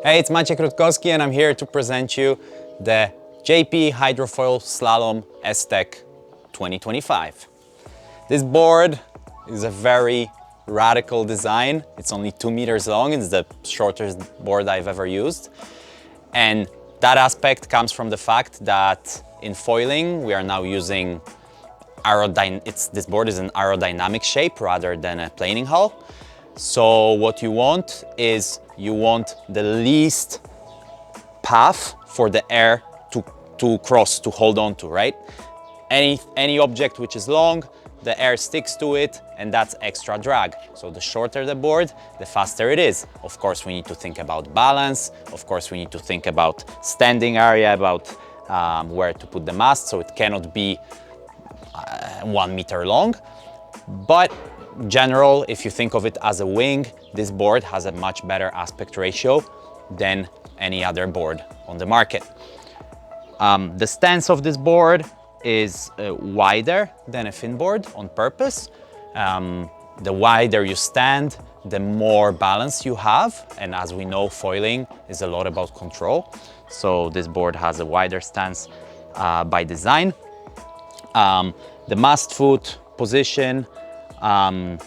Hey, it's Maciek Rutkowski and I'm here to present you the JP Hydrofoil Slalom S-TEC 2025. This board is a very radical design. It's only 2 meters long. It's the shortest board I've ever used. And that aspect comes from the fact that in foiling, we are now using this board is an aerodynamic shape rather than a planing hull. So what you want is you want the least path for the air to cross, to hold on to, right? Any object which is long, the air sticks to it, and that's extra drag. So the shorter the board, the faster it is. Of course, we need to think about balance. Of course, we need to think about standing area, about where to put the mast, so it cannot be 1 meter long. But general, if you think of it as a wing, this board has a much better aspect ratio than any other board on the market. The stance of this board is wider than a fin board on purpose. The wider you stand, the more balance you have. And as we know, foiling is a lot about control. So this board has a wider stance by design. The mast foot position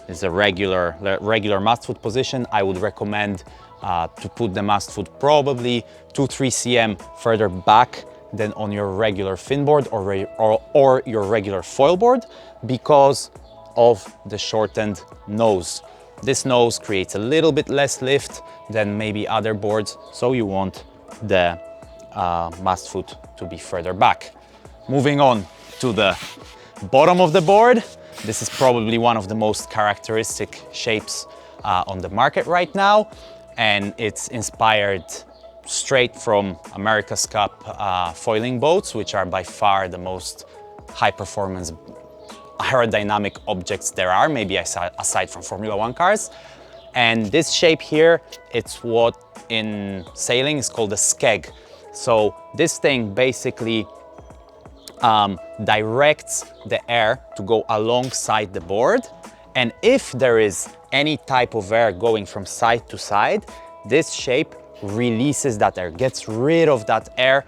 is a regular mast foot position. I would recommend to put the mast foot probably 2-3 cm further back than on your regular fin board or your regular foil board because of the shortened nose. This nose creates a little bit less lift than maybe other boards, so you want the mast foot to be further back. Moving on to the bottom of the board, this is probably one of the most characteristic shapes on the market right now, and it's inspired straight from America's Cup foiling boats, which are by far the most high-performance aerodynamic objects there are, maybe aside from Formula One cars. And this shape here, it's what in sailing is called a skeg. So this thing basically directs the air to go alongside the board. And if there is any type of air going from side to side, this shape releases that air, gets rid of that air,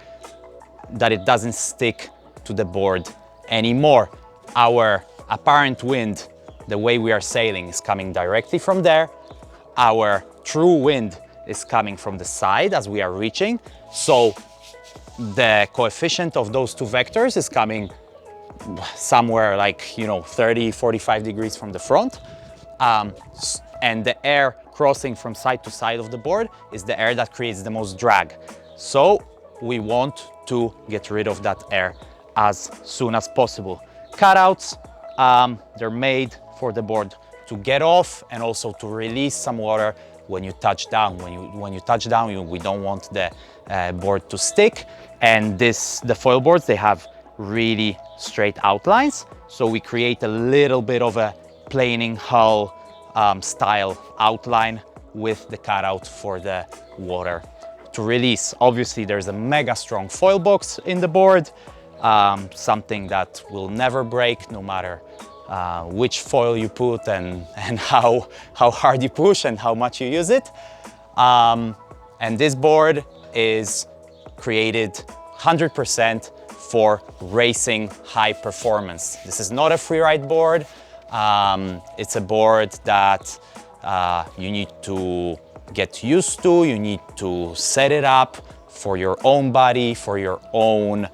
that it doesn't stick to the board anymore. Our apparent wind, the way we are sailing, is coming directly from there. Our true wind is coming from the side as we are reaching. So the coefficient of those two vectors is coming somewhere like, 30, 45 degrees from the front. And the air crossing from side to side of the board is the air that creates the most drag. So we want to get rid of that air as soon as possible. Cutouts, they're made for the board to get off and also to release some water when you touch down. When you touch down, we don't want the board to stick. And the foil boards, they have really straight outlines. So we create a little bit of a planing hull style outline with the cutout for the water to release. Obviously, there's a mega strong foil box in the board, something that will never break no matter which foil you put and how hard you push and how much you use it. And this board is created 100% for racing high performance. This is not a freeride board. It's a board that you need to get used to. You need to set it up for your own body, for your own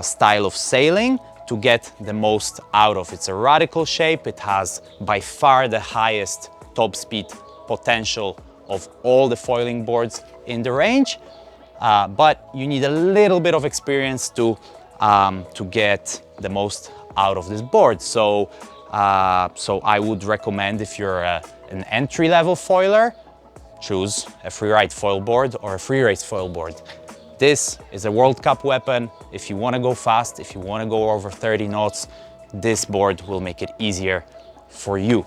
style of sailing to get the most out of. It's a radical shape. It has by far the highest top speed potential of all the foiling boards in the range. But you need a little bit of experience to get the most out of this board. So I would recommend, if you're an entry-level foiler, choose a freeride foil board or a free race foil board. This is a World Cup weapon. If you want to go fast, if you want to go over 30 knots, this board will make it easier for you.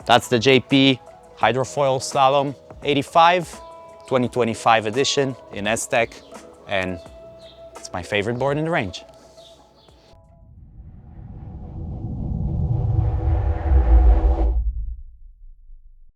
That's the JP Hydrofoil Slalom 85 2025 edition in S-TEC, and it's my favorite board in the range.